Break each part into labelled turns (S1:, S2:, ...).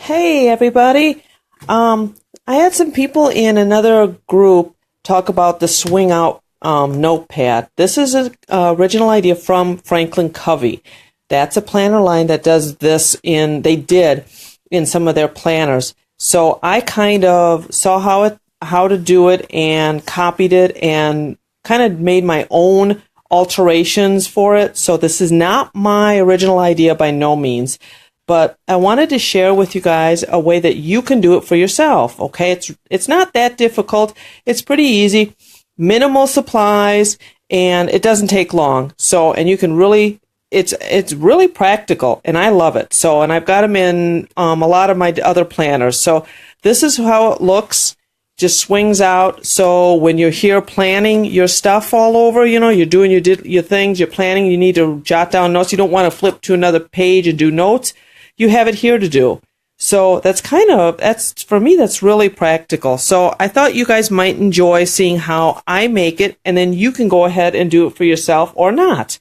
S1: Hey everybody. I had some people in another group talk about the Swing Out notepad. This is an original idea from Franklin Covey. That's a planner line that does this they did in some of their planners. So I kind of saw how to do it and copied it and kind of made my own alterations for it. So this is not my original idea by no means. But I wanted to share with you guys a way that you can do it for yourself. Okay, it's not that difficult. It's pretty easy, minimal supplies, and it doesn't take long. So, and you can really, it's really practical, and I love it. So, and I've got them in a lot of my other planners. So, this is how it looks. Just swings out. So when you're here planning your stuff all over, you're doing your things, you're planning. You need to jot down notes. You don't want to flip to another page and do notes. You have it here to do. So for me, that's really practical. So I thought you guys might enjoy seeing how I make it, and then you can go ahead and do it for yourself or not.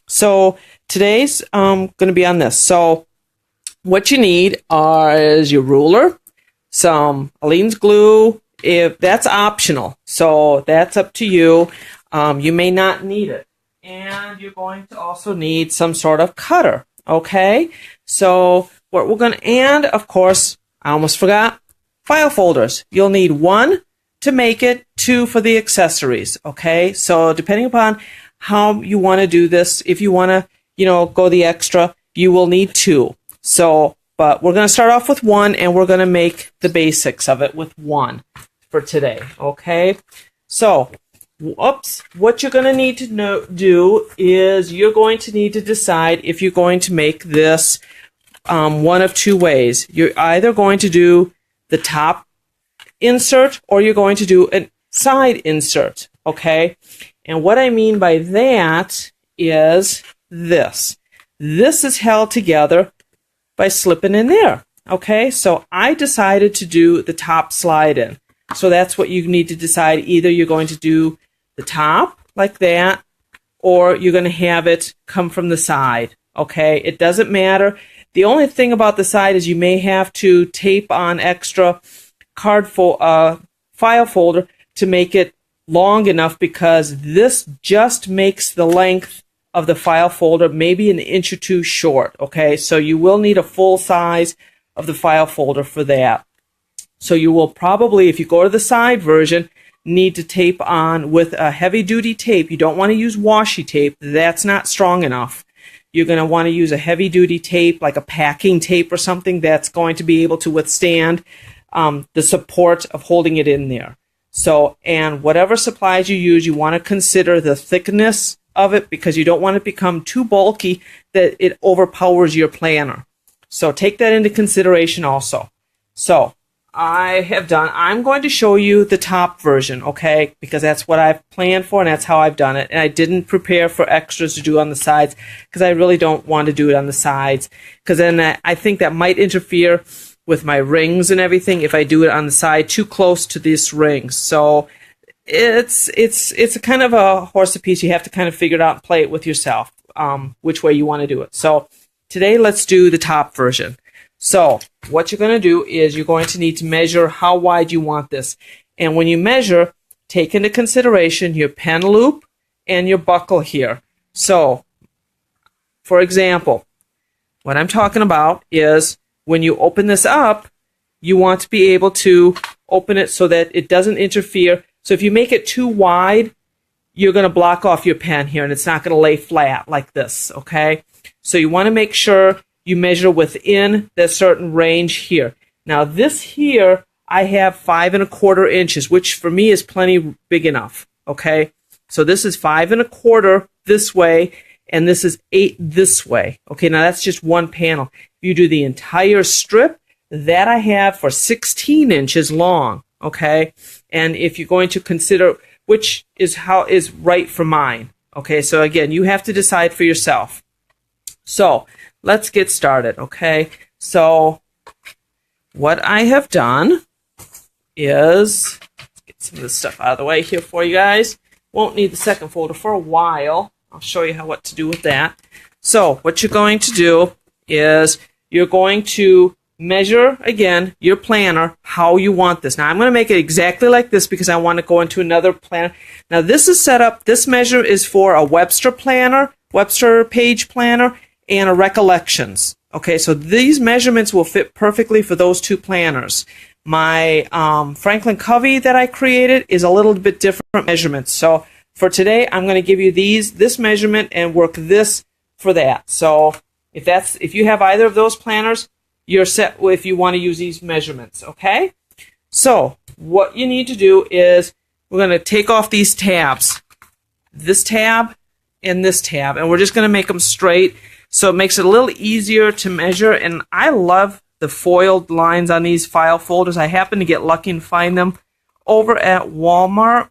S1: So today's going to be on this. So what you need is your ruler, some Aleene's glue, if that's optional. So that's up to you. You may not need it. And you're going to also need some sort of cutter. Okay, so what we're going to, and of course, I almost forgot, file folders. You'll need 1 to make it, 2 for the accessories. Okay, so depending upon how you want to do this, if you want to, go the extra, you will need 2. So, but we're going to start off with 1, and we're going to make the basics of it with 1 for today. Okay, so what you're going to need to do is you're going to need to decide if you're going to make this one of 2 ways. You're either going to do the top insert or you're going to do a side insert, okay? And what I mean by that is this. This is held together by slipping in there, okay? So I decided to do the top slide in. So that's what you need to decide. Either you're going to do the top like that, or you're going to have it come from the side. Okay, it doesn't matter. The only thing about the side is you may have to tape on extra file folder to make it long enough, because this just makes the length of the file folder maybe an inch or 2 short. Okay, so you will need a full size of the file folder for that. So you will probably, if you go to the side version, need to tape on with a heavy-duty tape. You don't want to use washi tape. That's not strong enough. You're going to want to use a heavy-duty tape, like a packing tape or something that's going to be able to withstand the support of holding it in there. So, and whatever supplies you use, you want to consider the thickness of it, because you don't want it to become too bulky that it overpowers your planner. So take that into consideration also. So I'm going to show you the top version, okay, because that's what I've planned for and that's how I've done it. And I didn't prepare for extras to do on the sides, because I really don't want to do it on the sides, because then I think that might interfere with my rings and everything if I do it on the side too close to this ring. So it's a kind of a horse apiece. You have to kind of figure it out and play it with yourself, which way you want to do it. So today let's do the top version. So what you're going to do is you're going to need to measure how wide you want this. And when you measure, take into consideration your pen loop and your buckle here. So, for example, what I'm talking about is when you open this up, you want to be able to open it so that it doesn't interfere. So if you make it too wide, you're going to block off your pen here, and it's not going to lay flat like this, okay? So you want to make sure you measure within that certain range here. Now this here, I have 5 1/4 inches, which for me is plenty big enough, okay? So this is 5 1/4 this way, and this is 8 this way. Okay, now that's just one panel. If you do the entire strip, that I have for 16 inches long, okay? And if you're going to consider which is how is right for mine, okay? So again, you have to decide for yourself. So let's get started, okay? So what I have done is, let's get some of this stuff out of the way here for you guys. Won't need the second folder for a while. I'll show you what to do with that. So what you're going to do is you're going to measure, again, your planner, how you want this. Now, I'm going to make it exactly like this because I want to go into another planner. Now, this is set up, this measure is for a Webster planner, Webster page planner, and a Recollections. Okay, so these measurements will fit perfectly for those two planners. My Franklin Covey that I created is a little bit different measurements. So for today, I'm going to give you this measurement and work this for that. So if you have either of those planners, you're set if you want to use these measurements, okay? So what you need to do is we're going to take off these tabs, this tab and this tab, and we're just going to make them straight so it makes it a little easier to measure. And I love the foiled lines on these file folders. I happen to get lucky and find them over at Walmart.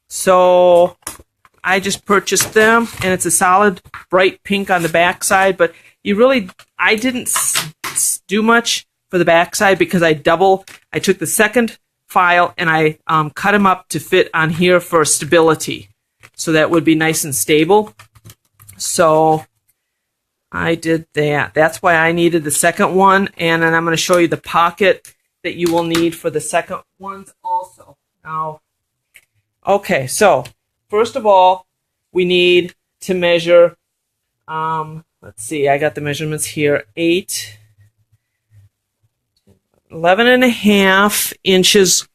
S1: So I just purchased them, and it's a solid bright pink on the back side, but I didn't do much for the back side because I took the second file and I cut them up to fit on here for stability, so that would be nice and stable. So I did that. That's why I needed the second one, and then I'm going to show you the pocket that you will need for the second ones also. Now, okay, so first of all, we need to measure, let's see, I got the measurements here, 11.5 inches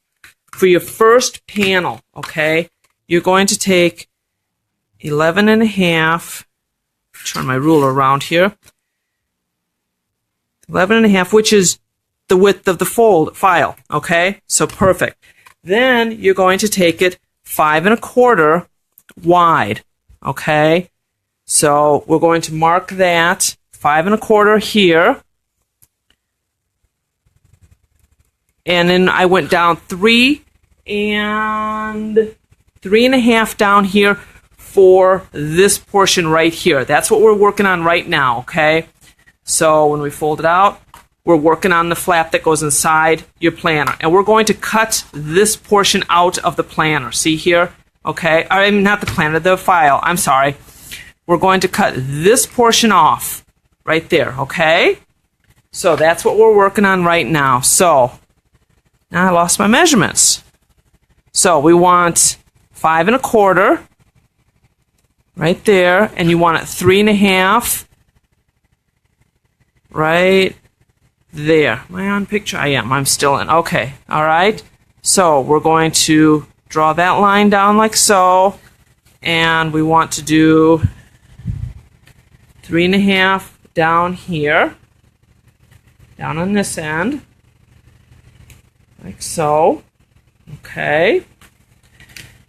S1: for your first panel, okay? You're going to take 11.5, turn my ruler around here, 11.5, which is the width of the file, okay? So perfect. Then you're going to take it 5.25 wide, okay? So we're going to mark that 5.25 here. And then I went down 3 and 3.5 down here for this portion right here. That's what we're working on right now, okay? So when we fold it out, we're working on the flap that goes inside your planner. And we're going to cut this portion out of the planner. See here? Okay? I mean, not the planner, the file. I'm sorry. We're going to cut this portion off right there, okay? So that's what we're working on right now. So now I lost my measurements. So we want 5.25 right there, and you want it 3.5 right there. Am I on picture? I am. I'm still in. Okay. All right. So we're going to draw that line down like so, and we want to do 3.5 down here, down on this end, like so. Okay.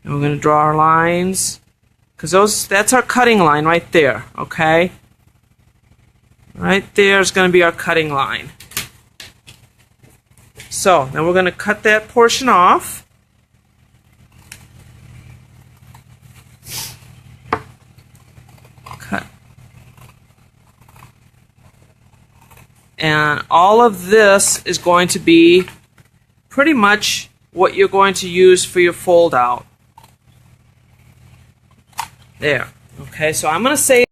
S1: And we're going to draw our lines, because that's our cutting line right there, okay? Right there is going to be our cutting line. So, now we're going to cut that portion off. Cut. And all of this is going to be pretty much what you're going to use for your fold out. There. Okay, so I'm going to say